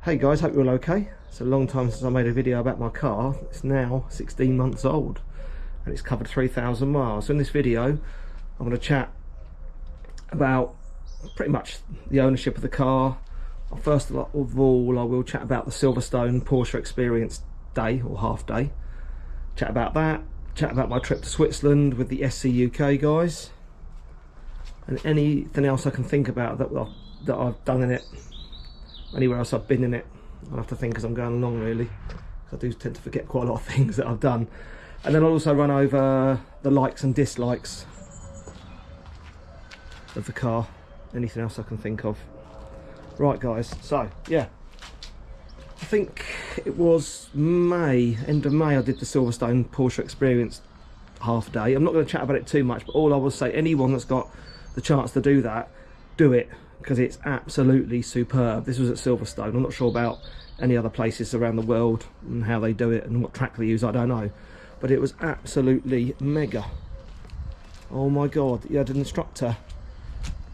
Hey guys, hope you're all okay. It's a long time since I made a video about my car. It's now 16 months old and it's covered 3,000 miles. So in this video I'm going to chat about pretty much the ownership of the car. First of all, I will chat about the Silverstone Porsche experience day or half day. Chat about that, chat about my trip to Switzerland with the SCUK guys, and anything else I can think about that I've done in it. Anywhere else I've been in it, I'll have to think as I'm going along, really, because I do tend to forget quite a lot of things that I've done. And then I'll also run over the likes and dislikes of the car, anything else I can think of. Right guys, so yeah, I think it was May, end of May, I did the Silverstone Porsche experience half day. I'm not going to chat about it too much, but all I will say, anyone that's got the chance to do that, do it, because it's absolutely superb. This was at Silverstone. I'm not sure about any other places around the world and how they do it and what track they use, I don't know, but it was absolutely mega. Oh my god, you had an instructor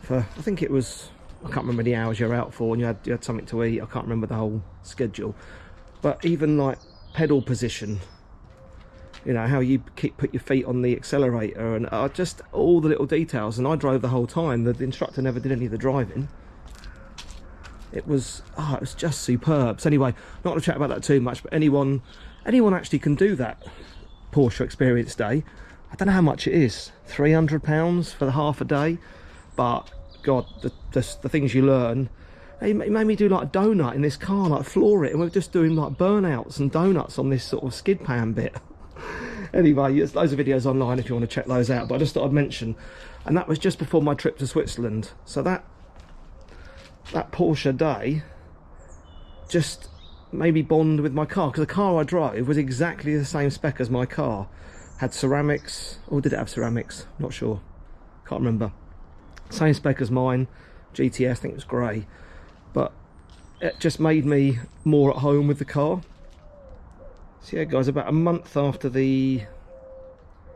for, I think it was, I can't remember the hours you're out for, and you had something to eat. I can't remember the whole schedule, but even like pedal position, you know, how you put your feet on the accelerator, and just all the little details. And I drove the whole time. The instructor never did any of the driving. It was just superb. So anyway, not to chat about that too much, but anyone actually can do that Porsche experience day. I don't know how much it is, £300 for the half a day, but god, the things you learn. He made me do like a donut in this car, like floor it, and we were just doing like burnouts and donuts on this sort of skid pan bit. Anyway, there's loads of videos online if you want to check those out, but I just thought I'd mention. And that was just before my trip to Switzerland, so that Porsche day just made me bond with my car, because the car I drove was exactly the same spec as my car. Had ceramics, or did it have ceramics? Not sure, can't remember. Same spec as mine, GTS, I think it was grey, but it just made me more at home with the car. So yeah guys, about a month after the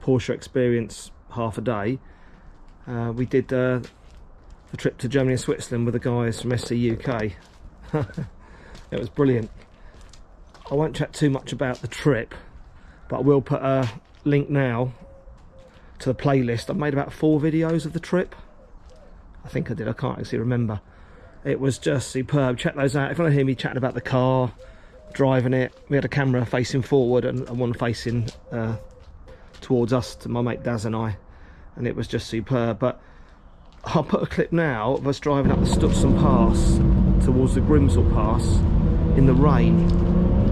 Porsche experience half a day, we did the trip to Germany and Switzerland with the guys from SCUK. It was brilliant. I won't chat too much about the trip, but I will put a link now to the playlist. I've made about 4 videos of the trip. I think I did, I can't actually remember. It was just superb. Check those out if you want to hear me chatting about the car, driving it. We had a camera facing forward and one facing towards us, to my mate Daz and I, and it was just superb. But I'll put a clip now of us driving up the Stutzen Pass towards the Grimsel Pass in the rain.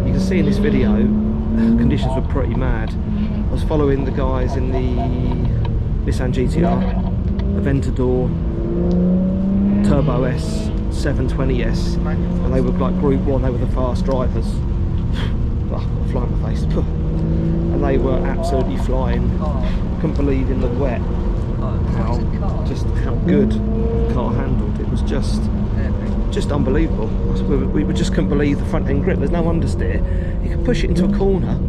You can see in this video conditions were pretty mad. I was following the guys in the Nissan GTR, Aventador, Turbo S, 720S, and they were like Group 1, they were the fast drivers. Oh, flying my face. And they were absolutely flying. Couldn't believe in the wet how good the car handled. It was just unbelievable. We just couldn't believe the front end grip. There's no understeer. You could push it into a corner.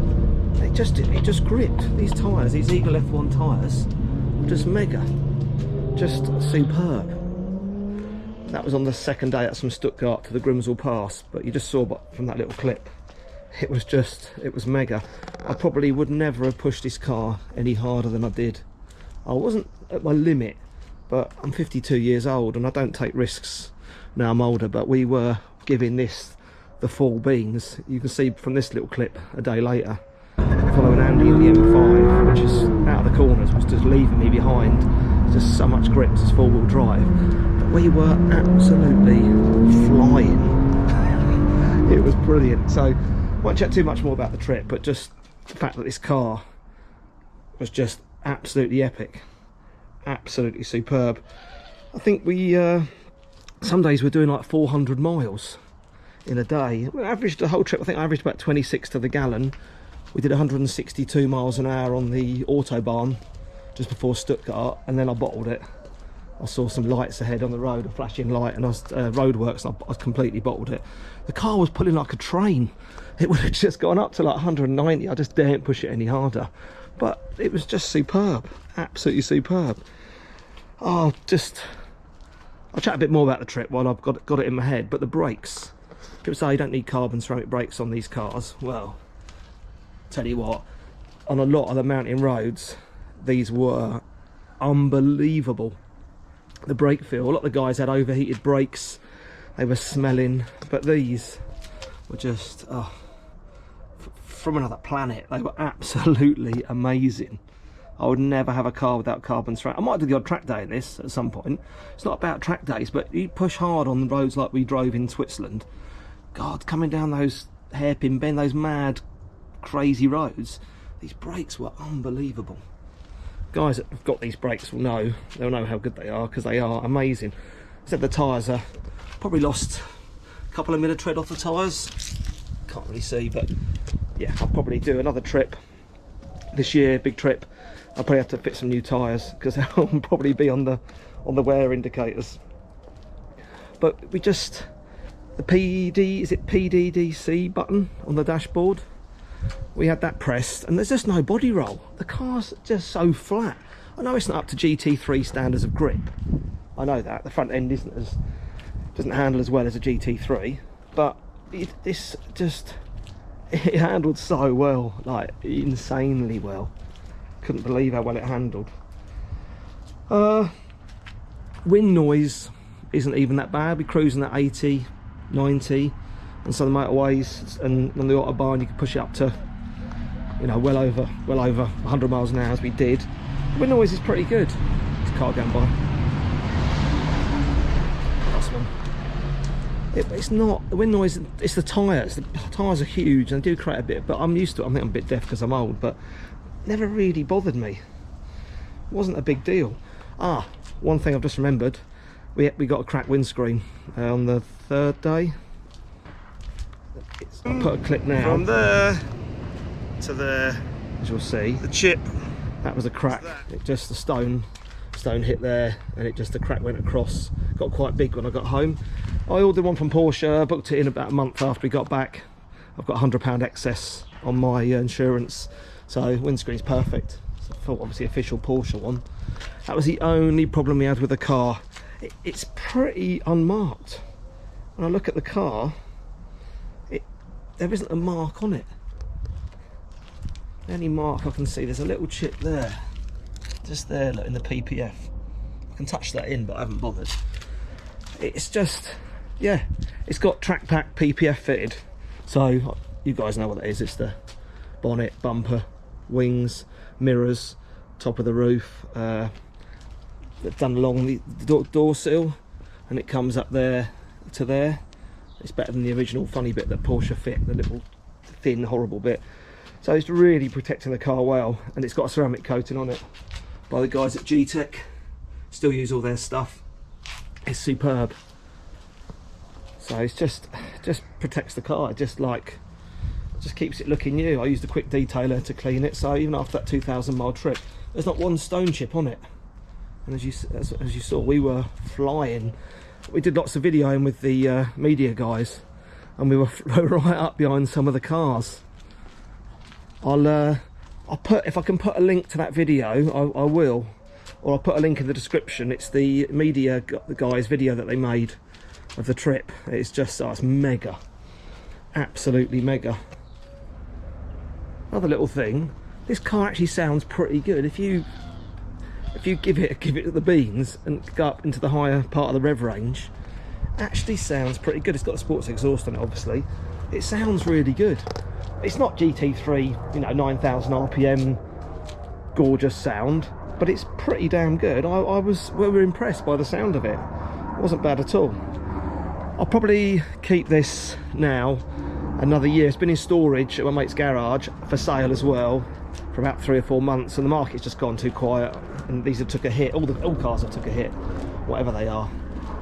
It just gripped. These tyres, these Eagle F1 tyres, were just mega, just superb. That was on the second day. That's from Stuttgart to the Grimsel Pass, but you just saw from that little clip, it was mega. I probably would never have pushed this car any harder than I did. I wasn't at my limit, but I'm 52 years old and I don't take risks. Now I'm older, but we were giving this the full beans. You can see from this little clip a day later, following Andy in the M5, which is out of the corners, was just leaving me behind. Just so much grip, it's 4-wheel drive. But we were absolutely flying. It was brilliant. So I won't chat too much more about the trip, but just the fact that this car was just absolutely epic, absolutely superb. I think we some days we're doing like 400 miles in a day. We averaged the whole trip, I think I averaged about 26 to the gallon. We did 162 miles an hour on the Autobahn just before Stuttgart, and then I bottled it. I saw some lights ahead on the road, a flashing light, and I was roadworks, and I completely bottled it. The car was pulling like a train. It would have just gone up to like 190. I just daren't push it any harder, but it was just superb, absolutely superb. I'll chat a bit more about the trip while I've got it in my head, but the brakes, People say you don't need carbon ceramic brakes on these cars. Well, tell you what, on a lot of the mountain roads, these were unbelievable. The brake feel, a lot of the guys had overheated brakes, they were smelling, but these were just from another planet. They were absolutely amazing. I would never have a car without carbon ceramic. I might do the odd track day in this at some point. It's not about track days, but you push hard on the roads like we drove in Switzerland. God, coming down those hairpin bend, those mad, crazy roads, these brakes were unbelievable. Guys that have got these brakes will know, they'll know how good they are, because they are amazing. Except the tyres are probably lost a couple of mil of tread off the tyres. Can't really see, but yeah, I'll probably do another trip this year, big trip. I'll probably have to fit some new tyres because they'll probably be on the wear indicators. But we just, the PDDC button on the dashboard, we had that pressed and there's just no body roll. The car's just so flat. I know it's not up to GT3 standards of grip. I know that the front end doesn't handle as well as a GT3, but it handled so well, like insanely well. Couldn't believe how well it handled. Wind noise isn't even that bad. We're cruising at 80, 90, and some of the motorways and on the autobahn you can push it up to, you know, well over 100 miles an hour as we did. The wind noise is pretty good. There's a car going by. That's one. It's not the wind noise, it's the tyres. The tyres are huge and they do create a bit, but I'm used to it. I think I'm a bit deaf because I'm old, but never really bothered me. It wasn't a big deal. One thing I've just remembered, we got a cracked windscreen on the third day. I'll put a clip now. From there to there, as you'll see, the chip, that was a crack. It just, the stone hit there and the crack went across. Got quite big when I got home. I ordered one from Porsche, booked it in about a month after we got back. I've got £100 excess on my insurance, so windscreen's perfect. So obviously official Porsche one. That was the only problem we had with the car. It's pretty unmarked. When I look at the car, there isn't a mark on it. The only mark I can see, there's a little chip there, just there, look, in the PPF. I can touch that in, but I haven't bothered. It's just, yeah, it's got track pack PPF fitted, so you guys know what that is. It's the bonnet, bumper, wings, mirrors, top of the roof, done along the door sill, and it comes up there to there. It's better than the original funny bit that Porsche fit, the little thin horrible bit. So it's really protecting the car well, and it's got a ceramic coating on it by the guys at G-Tech. Still use all their stuff. It's superb. So it's just protects the car. It just keeps it looking new. I used a quick detailer to clean it, so even after that 2,000 mile trip, there's not one stone chip on it. And as you saw, we were flying. We did lots of videoing with the media guys, and we were right up behind some of the cars. I'll put, if I can put a link to that video, I will, or I'll put a link in the description. It's the media guys video that they made of the trip. It's just, it's mega, absolutely mega. Another little thing, this car actually sounds pretty good. If you give it the beans and go up into the higher part of the rev range, actually sounds pretty good. It's got a sports exhaust on it, obviously. It sounds really good. It's not GT3, you know, 9,000 RPM, gorgeous sound, but it's pretty damn good. we were impressed by the sound of it. It wasn't bad at all. I'll probably keep this now another year. It's been in storage at my mate's garage for sale as well for about 3 or 4 months, and the market's just gone too quiet, and these have took a hit. All cars have took a hit, whatever they are.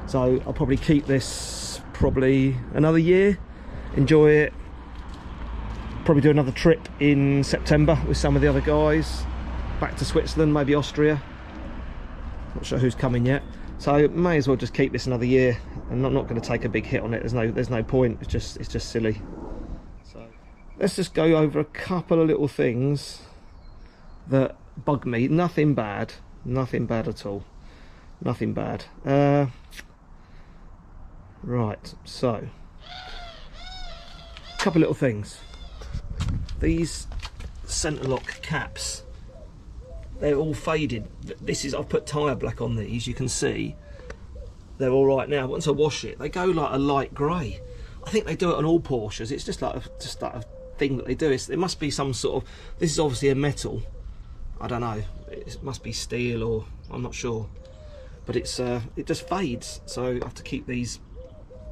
So I'll probably keep this probably another year, enjoy it. Probably do another trip in September with some of the other guys, back to Switzerland, maybe Austria. Not sure who's coming yet. So may as well just keep this another year, and I'm not going to take a big hit on it. There's no point. It's just silly. So let's just go over a couple of little things that bug me. Nothing bad at all. Nothing bad. Right. So couple little things. These centre lock caps, they're all faded. This is, I've put tyre black on these, you can see they're all right now. Once I wash it, they go like a light grey. I think they do it on all Porsches. It's just like a thing that they do. It must be some sort of, this is obviously a metal, I don't know, it must be steel, or I'm not sure, but it's it just fades. So I have to keep these.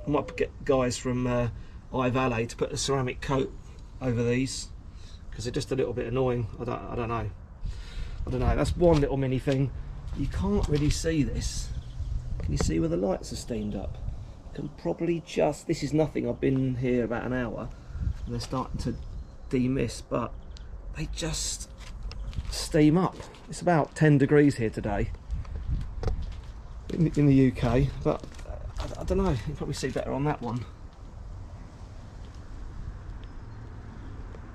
I might get guys from iValet to put a ceramic coat over these, because they're just a little bit annoying. I don't know. That's one little mini thing. You can't really see this. Can you see where the lights are steamed up? Can probably just, this is nothing, I've been here about an hour and they're starting to demist, but they just steam up. It's about 10 degrees here today in the UK, but I don't know, you can probably see better on that one.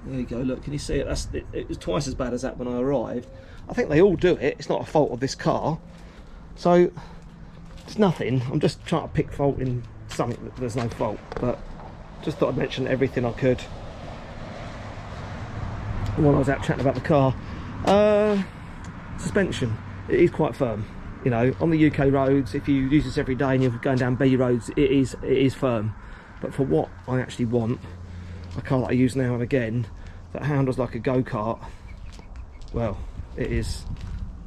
There you go, look, can you see it? It was twice as bad as that when I arrived. I think they all do it, it's not a fault of this car. So, it's nothing, I'm just trying to pick fault in something that there's no fault, but just thought I'd mention everything I could while I was out chatting about the car. Suspension, it is quite firm. You know, on the UK roads, if you use this every day and you're going down B roads, it is firm. But for what I actually want, a car that I use now and again, that handles like a go-kart, well, it is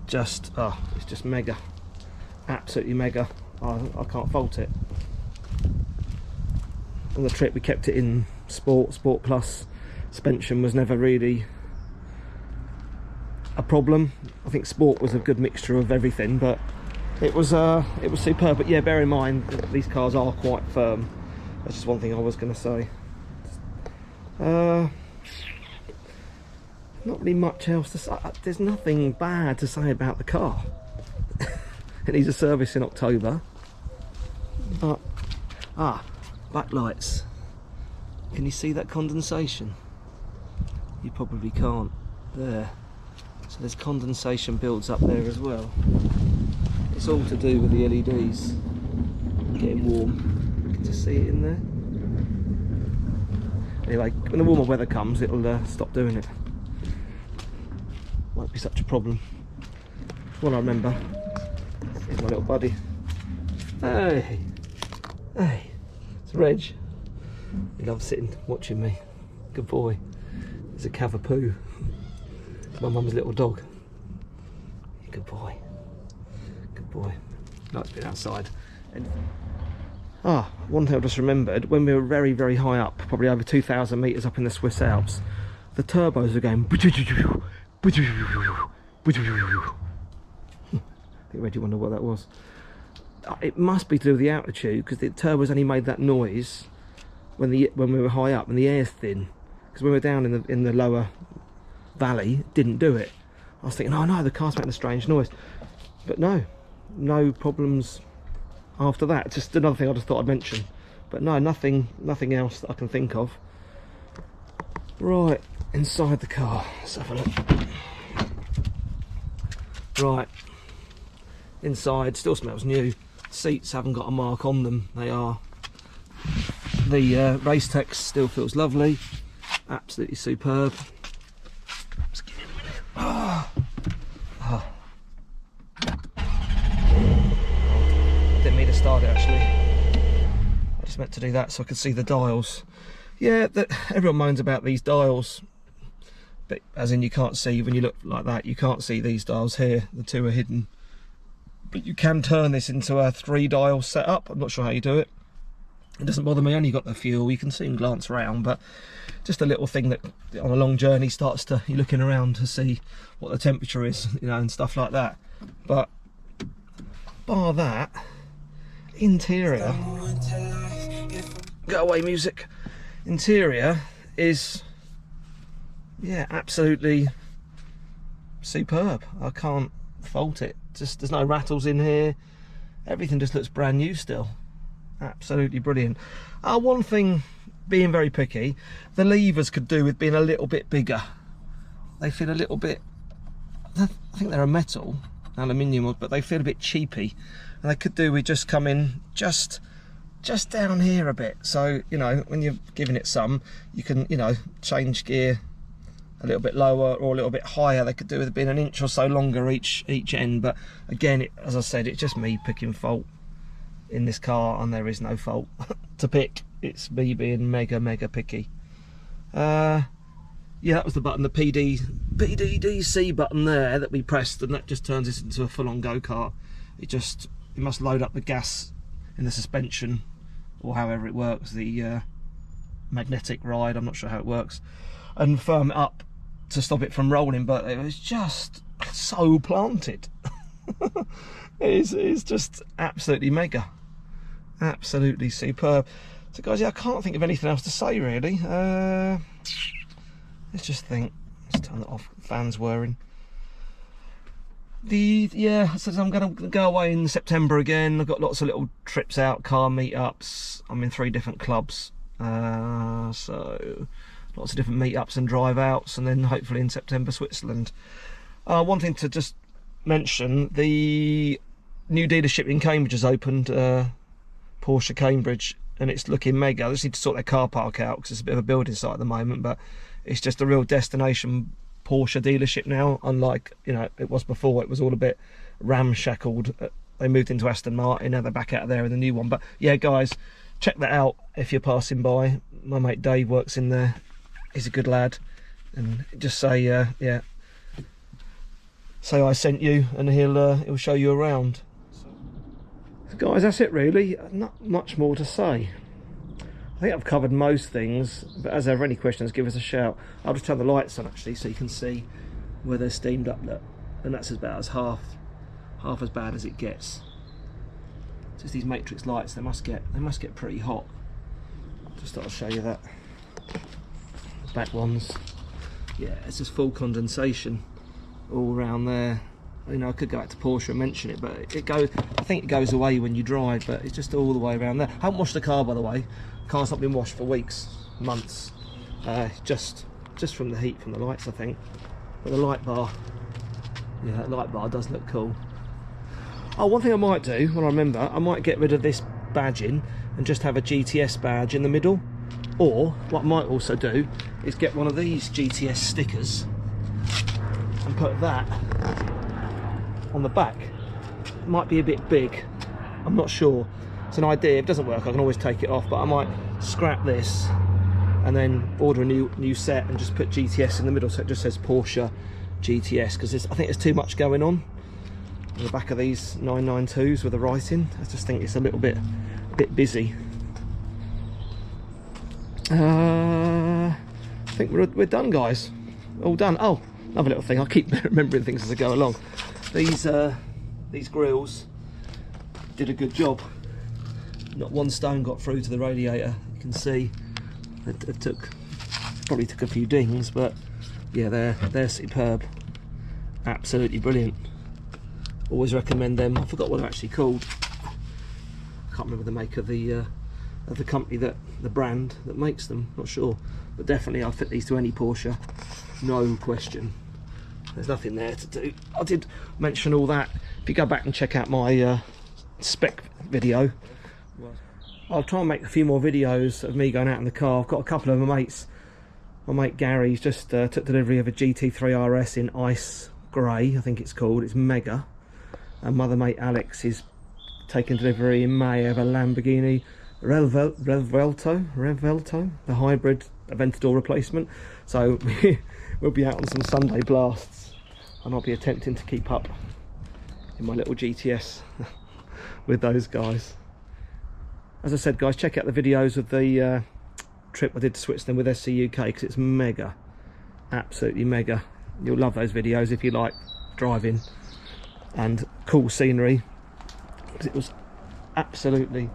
just, it's just mega. Absolutely mega. I can't fault it. On the trip we kept it in Sport Plus. Suspension was never really a problem. I think Sport was a good mixture of everything, but it was superb. But yeah, bear in mind that these cars are quite firm. That's just one thing I was going to say. Not really much else to say. There's nothing bad to say about the car. It needs a service in October. But backlights. Can you see that condensation? You probably can't. There. So there's condensation builds up there as well. It's all to do with the LEDs getting warm. You can just see it in there. Anyway, when the warmer weather comes, it'll stop doing it. Won't be such a problem. Well, I remember. Here's my little buddy. Hey, it's Reg. He loves sitting watching me. Good boy. He's a Cavapoo. It's my mum's little dog. Good boy. Good boy. Likes being outside. One thing I just remembered, when we were very, very high up, probably over 2,000 metres up in the Swiss Alps, the turbos were going. I think Reggie wondered what that was. It must be to do with the altitude, because the turbos only made that noise when we were high up and the air's thin. Because when we were down in the lower valley, it didn't do it. I was thinking, oh no, the car's making a strange noise. But no problems after that. It's just another thing I just thought I'd mention. But no, nothing else that I can think of. Right, inside the car, let's have a look. Right, inside, still smells new. Seats haven't got a mark on them, they are. The race text still feels lovely, absolutely superb. Let's get in a minute. I didn't mean to start it actually. I just meant to do that so I could see the dials. Yeah, everyone moans about these dials, but as in you can't see, when you look like that, you can't see these dials here, the two are hidden. But you can turn this into a 3-dial setup. I'm not sure how you do it. It doesn't bother me, only got the fuel, you can see and glance around, but just a little thing that on a long journey starts to, you're looking around to see what the temperature is, you know, and stuff like that. But bar that, interior, go away music, interior is, yeah, absolutely superb. I can't fault it. Just there's no rattles in here, everything just looks brand new still. Absolutely brilliant. One thing, being very picky, the levers could do with being a little bit bigger. They feel a little bit, I think they're a metal, aluminium, but they feel a bit cheapy, and they could do with just coming just just down here a bit. So, you know, when you're giving it some, you can, you know, change gear a little bit lower or a little bit higher. They could do with it being an inch or so longer each end. But again, as I said, it's just me picking fault in this car, and there is no fault to pick. It's me being mega picky. Yeah, that was the button, the PDDC button there that we pressed, and that just turns this into a full-on go-kart. You must load up the gas in the suspension, or however it works, the magnetic ride, I'm not sure how it works, and firm it up to stop it from rolling. But it was just so planted. It's just absolutely mega, absolutely superb. So guys, yeah, I can't think of anything else to say really. Let's just think. Let's turn that off. Fans whirring. Yeah, so I'm going to go away in September again. I've got lots of little trips out, car meetups. I'm in 3 different clubs, so lots of different meetups and drive outs, and then hopefully in September Switzerland. One thing to just mention: the new dealership in Cambridge has opened, Porsche Cambridge, and it's looking mega. They just need to sort their car park out because it's a bit of a building site at the moment, but it's just a real destination Porsche dealership now, unlike, you know, it was before. It was all a bit ramshackled. They moved into Aston Martin, now they're back out there in the new one. But yeah, guys, check that out if you're passing by. My mate Dave works in there. He's a good lad, and just say yeah, say I sent you, and he'll show you around. So guys, that's it really. Not much more to say. I think I've covered most things, but as ever, any questions, give us a shout. I'll just turn the lights on actually, so you can see where they're steamed up, look. And that's about as half as bad as it gets. Just these matrix lights, they must get pretty hot. Just thought I'd show you that. Back ones, yeah, it's just full condensation all around there. You know, I could go back to Porsche and mention it, but I think it goes away when you drive, but it's just all the way around there. I haven't washed the car, by the way. The car's not been washed for weeks, months, just from the heat from the lights, I think. But the light bar, yeah, that light bar does look cool. Oh, one thing I might do, when I remember, I might get rid of this badging and just have a GTS badge in the middle. Or what I might also do is get one of these GTS stickers and put that on the back. It might be a bit big, I'm not sure. It's an idea. If it doesn't work, I can always take it off, but I might scrap this and then order a new set and just put GTS in the middle, so it just says Porsche GTS, because I think there's too much going on the back of these 992s with the writing. I just think it's a bit busy. I think we're done, guys. All done. Oh, another little thing. I keep remembering things as I go along. These grills did a good job. Not one stone got through to the radiator. You can see it probably took a few dings, but yeah, they're superb. Absolutely brilliant. Always recommend them. I forgot what they're actually called. I can't remember the make of the company, the brand that makes them. Not sure, but definitely I'll fit these to any Porsche, no question. There's nothing there to do. I did mention all that. If you go back and check out my spec video, I'll try and make a few more videos of me going out in the car. I've got a couple of my mates. My mate Gary's just took delivery of a GT3 RS in ice grey, I think it's called. It's mega. And my other mate Alex is taking delivery in May of a Lamborghini Revuelto, the hybrid Aventador replacement. So we'll be out on some Sunday blasts, and I'll be attempting to keep up in my little GTS with those guys. As I said, guys, check out the videos of the trip I did to Switzerland with SCUK, because it's mega, absolutely mega. You'll love those videos if you like driving and cool scenery, because it was absolutely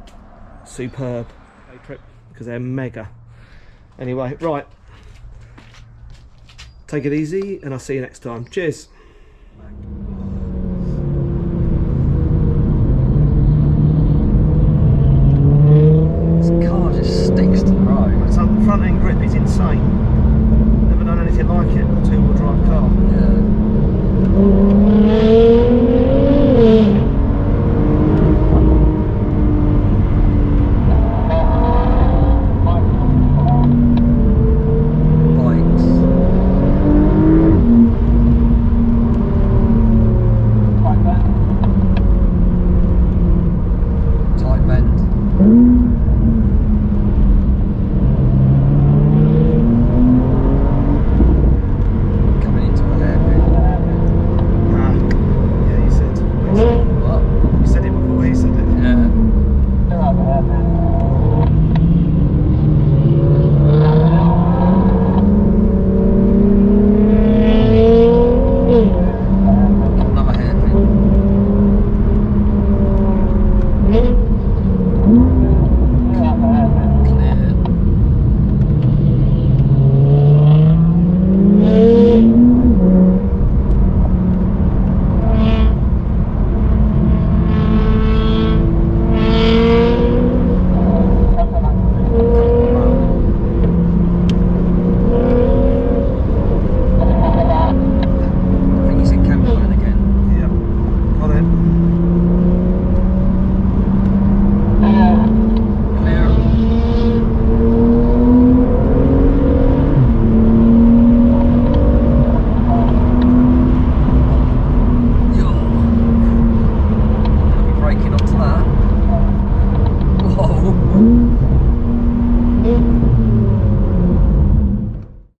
superb trip, because they're mega. Anyway, right, take it easy, and I'll see you next time. Cheers. This car just sticks to the road. Its front end grip is insane. Never done anything like it. A two-wheel drive car. Yeah.